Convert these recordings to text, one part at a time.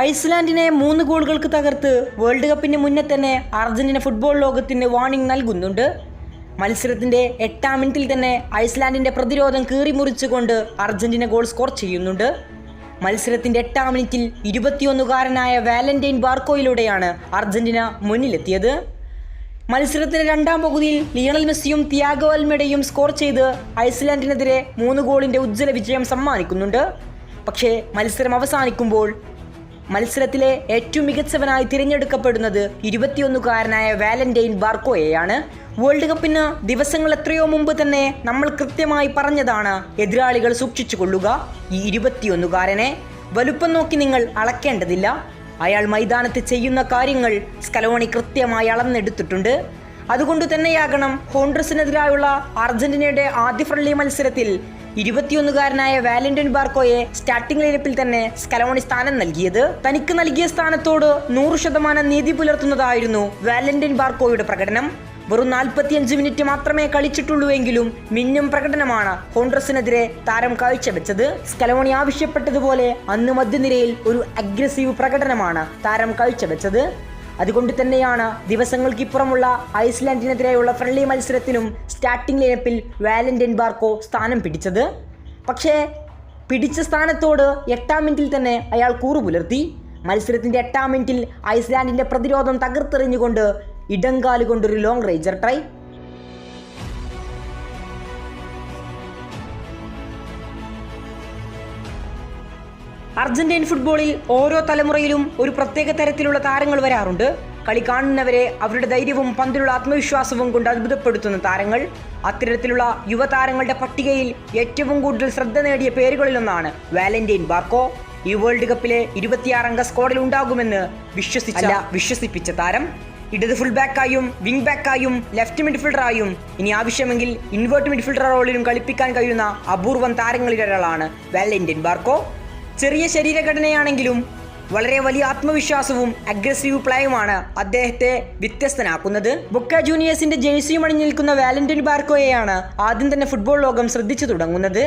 ഐസ്ലാൻഡിനെ 3 ഗോളുകൾക്ക് തകർത്ത് വേൾഡ് കപ്പിന് മുന്നേ തന്നെ അർജന്റീന ഫുട്ബോൾ ലോകത്തിന് വാർണിംഗ് നൽകുന്നുണ്ട്. മത്സരത്തിൻ്റെ 8-ാം മിനിറ്റിൽ തന്നെ ഐസ്ലാൻഡിൻ്റെ പ്രതിരോധം കീറിമുറിച്ചുകൊണ്ട് അർജന്റീന ഗോൾ സ്കോർ ചെയ്യുന്നുണ്ട്. മത്സരത്തിൻ്റെ 8-ാം മിനിറ്റിൽ 21-കാരനായ വാലന്റൈൻ ബാർക്കോയിലൂടെയാണ് അർജന്റീന മുന്നിലെത്തിയത്. മത്സരത്തിൻ്റെ 2-ാം പകുതിയിൽ ലിയണൽ മെസ്സിയും തിയാഗോ അൽമെഡയും സ്കോർ ചെയ്ത് ഐസ്ലാൻഡിനെതിരെ 3 ഗോളിൻ്റെ ഉജ്ജ്വല വിജയം സമ്മാനിക്കുന്നുണ്ട്. പക്ഷേ മത്സരം അവസാനിക്കുമ്പോൾ മത്സരത്തിലെ ഏറ്റവും മികച്ചവനായി തിരഞ്ഞെടുക്കപ്പെടുന്നത് 21-കാരനായ വാലന്റൈൻ ബാർക്കോയെയാണ്. വേൾഡ് കപ്പിന് ദിവസങ്ങൾ എത്രയോ മുമ്പ് തന്നെ നമ്മൾ കൃത്യമായി പറഞ്ഞതാണ്, എതിരാളികൾ സൂക്ഷിച്ചു കൊള്ളുക. ഈ 21-കാരനെ വലുപ്പം നോക്കി നിങ്ങൾ അളക്കേണ്ടതില്ല. അയാൾ മൈതാനത്ത് ചെയ്യുന്ന കാര്യങ്ങൾ സ്കലോണി കൃത്യമായി അളന്നെടുത്തിട്ടുണ്ട്. അതുകൊണ്ട് തന്നെയാകണം ഹോണ്ടറസിനെതിരായുള്ള അർജന്റീനയുടെ ആദ്യ ഫ്രണ്ട്ലി മത്സരത്തിൽ 21-കാരനായ വാലന്റൈൻ ബാർക്കോയെ സ്റ്റാർട്ടിംഗ് ലൈനപ്പിൽ തന്നെ സ്കലോണി സ്ഥാനം നൽകിയത്. തനിക്ക് നൽകിയ സ്ഥാനത്തോട് 100% നീതി പുലർത്തുന്നതായിരുന്നു വാലന്റൈൻ ബാർക്കോയുടെ പ്രകടനം. വെറും 45 മിനിറ്റ് മാത്രമേ കളിച്ചിട്ടുള്ളൂവെങ്കിലും മിന്നും പ്രകടനമാണ് ഹോണ്ടറസിനെതിരെ താരം കാഴ്ചവെച്ചത്. സ്കലോണി ആവശ്യപ്പെട്ടതുപോലെ അന്ന് മധ്യനിരയിൽ ഒരു അഗ്രസീവ് പ്രകടനമാണ് താരം കാഴ്ചവെച്ചത്. അതുകൊണ്ട് തന്നെയാണ് ദിവസങ്ങൾക്കിപ്പുറമുള്ള ഐസ്ലാൻഡിനെതിരെയുള്ള ഫ്രണ്ട്ലി മത്സരത്തിനും സ്റ്റാർട്ടിംഗ് ലൈനപ്പിൽ വാലന്റൈൻ ബാർക്കോ സ്ഥാനം പിടിച്ചത്. പക്ഷേ പിടിച്ച സ്ഥാനത്തോട് 8-ാം മിനിറ്റിൽ തന്നെ അയാൾ കൂറുപുലർത്തി. മത്സരത്തിൻ്റെ 8-ാം മിനിറ്റിൽ ഐസ്ലാൻഡിൻ്റെ പ്രതിരോധം തകർത്തെറിഞ്ഞുകൊണ്ട് ഇടങ്കാലുകൊണ്ടൊരു ലോങ് റേഞ്ചർ ട്രൈ. അർജന്റീൻ ഫുട്ബോളിൽ ഓരോ തലമുറയിലും ഒരു പ്രത്യേക തരത്തിലുള്ള താരങ്ങൾ വരാറുണ്ട്. കളി കാണുന്നവരെ അവരുടെ ധൈര്യവും പന്തിലുള്ള ആത്മവിശ്വാസവും കൊണ്ട് അത്ഭുതപ്പെടുത്തുന്ന താരങ്ങൾ. അത്തരത്തിലുള്ള യുവതാരങ്ങളുടെ പട്ടികയിൽ ഏറ്റവും കൂടുതൽ ശ്രദ്ധ നേടിയ പേരുകളിലൊന്നാണ് വാലന്റൈൻ ബാർക്കോ. ഈ വേൾഡ് കപ്പിലെ 26-അംഗ സ്ക്വാഡിൽ ഉണ്ടാകുമെന്ന് വിശ്വസിപ്പിച്ച താരം. ഇടത് ഫുൾ ബാക്കായും വിങ് ബാക്കായും ലെഫ്റ്റ് മിഡ്ഫീൽഡറായും ഇനി ആവശ്യമെങ്കിൽ ഇൻവേർട്ട് മിഡ്ഫീൽഡർ റോളിലും കളിപ്പിക്കാൻ കഴിയുന്ന അപൂർവം താരങ്ങളിലൊരാളാണ് വാലന്റൈൻ ബാർക്കോ. ചെറിയ ശരീരഘടനയാണെങ്കിലും വളരെ വലിയ ആത്മവിശ്വാസവും അഗ്രസീവ് പ്ലേയുമാണ് അദ്ദേഹത്തെ വ്യത്യസ്തനാക്കുന്നത്. ബൊക്ക ജൂനിയേഴ്സിന്റെ ജേഴ്സിയും അണിഞ്ഞു നിൽക്കുന്ന വാലന്റൈൻ ബാർക്കോയെയാണ് ആദ്യം തന്നെ ഫുട്ബോൾ ലോകം ശ്രദ്ധിച്ചു തുടങ്ങുന്നത്.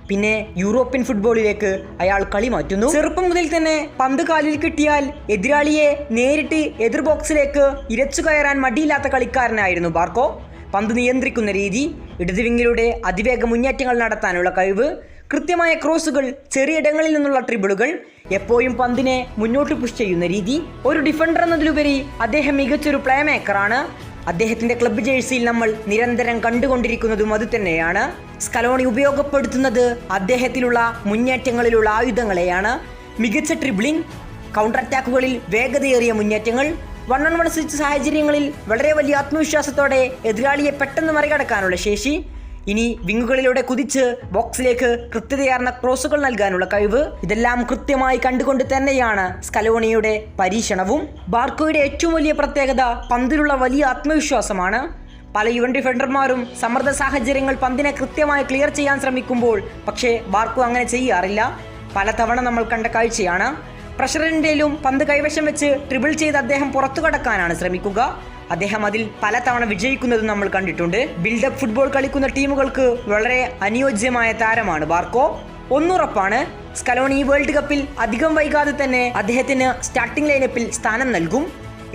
പിന്നെ യൂറോപ്യൻ ഫുട്ബോളിലേക്ക് അയാൾ കളി മാറ്റുന്നു. ചെറുപ്പം മുതൽ തന്നെ പന്ത് കാലിൽ കിട്ടിയാൽ എതിരാളിയെ നേരിട്ട് എതിർ ബോക്സിലേക്ക് ഇരച്ചു കയറാൻ മടിയില്ലാത്ത കളിക്കാരനായിരുന്നു ബാർക്കോ. പന്ത് നിയന്ത്രിക്കുന്ന രീതി, ഇടത് വിങ്ങിലൂടെ അതിവേഗ മുന്നേറ്റങ്ങൾ നടത്താനുള്ള കഴിവ്, കൃത്യമായ ക്രോസുകൾ, ചെറിയ ഇടങ്ങളിൽ നിന്നുള്ള ട്രിബിളുകൾ, എപ്പോഴും പന്തിനെ മുന്നോട്ട് പുഷ് ചെയ്യുന്ന രീതി. ഒരു ഡിഫൻഡർ എന്നതിലുപരി അദ്ദേഹം മികച്ചൊരു പ്ലേ മേക്കറാണ്. അദ്ദേഹത്തിൻ്റെ ക്ലബ്ബ് ജേഴ്സിയിൽ നമ്മൾ നിരന്തരം കണ്ടുകൊണ്ടിരിക്കുന്നതും അതുതന്നെയാണ്. സ്കലോണി ഉപയോഗപ്പെടുത്തുന്നത് അദ്ദേഹത്തിലുള്ള മുന്നേറ്റങ്ങളിലുള്ള ആയുധങ്ങളെയാണ്. മികച്ച ട്രിബിളിംഗ്, കൗണ്ടർ അറ്റാക്കുകളിൽ വേഗതയേറിയ മുന്നേറ്റങ്ങൾ, 1-on-1 സ്വിച്ച് സാഹചര്യങ്ങളിൽ വളരെ വലിയ ആത്മവിശ്വാസത്തോടെ എതിരാളിയെ പെട്ടെന്ന് മറികടക്കാനുള്ള ശേഷി, ഇനി വിങ്ങുകളിലൂടെ കുതിച്ച് ബോക്സിലേക്ക് കൃത്യതയാർന്ന ക്രോസുകൾ നൽകാനുള്ള കഴിവ്. ഇതെല്ലാം കൃത്യമായി കണ്ടുകൊണ്ട് തന്നെയാണ് സ്കലോണിയുടെ പരീക്ഷണവും. ബാർക്കോയുടെ ഏറ്റവും വലിയ പ്രത്യേകത പന്തിലുള്ള വലിയ ആത്മവിശ്വാസമാണ്. പല യുവൻ ഡിഫൻഡർമാരും സമ്മർദ്ദ സാഹചര്യങ്ങൾ പന്തിനെ കൃത്യമായി ക്ലിയർ ചെയ്യാൻ ശ്രമിക്കുമ്പോൾ പക്ഷേ ബാർക്കോ അങ്ങനെ ചെയ്യാറില്ല. പലതവണ നമ്മൾ കണ്ട കാഴ്ചയാണ്. പ്രഷറിൻ്റെയിലും പന്ത് കൈവശം വെച്ച് ട്രിബിൾ ചെയ്ത് അദ്ദേഹം പുറത്തു കടക്കാനാണ് ശ്രമിക്കുക. അദ്ദേഹം അതിൽ പലതവണ വിജയിക്കുന്നതും നമ്മൾ കണ്ടിട്ടുണ്ട്. ബിൽഡപ്പ് ഫുട്ബോൾ കളിക്കുന്ന ടീമുകൾക്ക് വളരെ അനുയോജ്യമായ താരമാണ് ബാർക്കോ. ഒന്നുറപ്പാണ്, സ്കലോണി വേൾഡ് കപ്പിൽ അധികം വൈകാതെ തന്നെ അദ്ദേഹത്തിന് സ്റ്റാർട്ടിംഗ് ലൈനപ്പിൽ സ്ഥാനം നൽകും.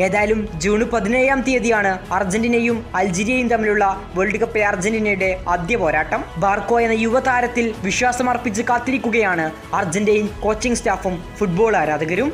ഏതായാലും ജൂൺ 17-ാം തീയതിയാണ് അർജന്റീനയും അൾജീരിയയും തമ്മിലുള്ള വേൾഡ് കപ്പിലെ അർജന്റീനയുടെ ആദ്യ പോരാട്ടം. ബാർക്കോ എന്ന യുവതാരത്തിൽ വിശ്വാസമർപ്പിച്ച് കാത്തിരിക്കുകയാണ് അർജന്റീൻ കോച്ചിംഗ് സ്റ്റാഫും ഫുട്ബോൾ ആരാധകരും.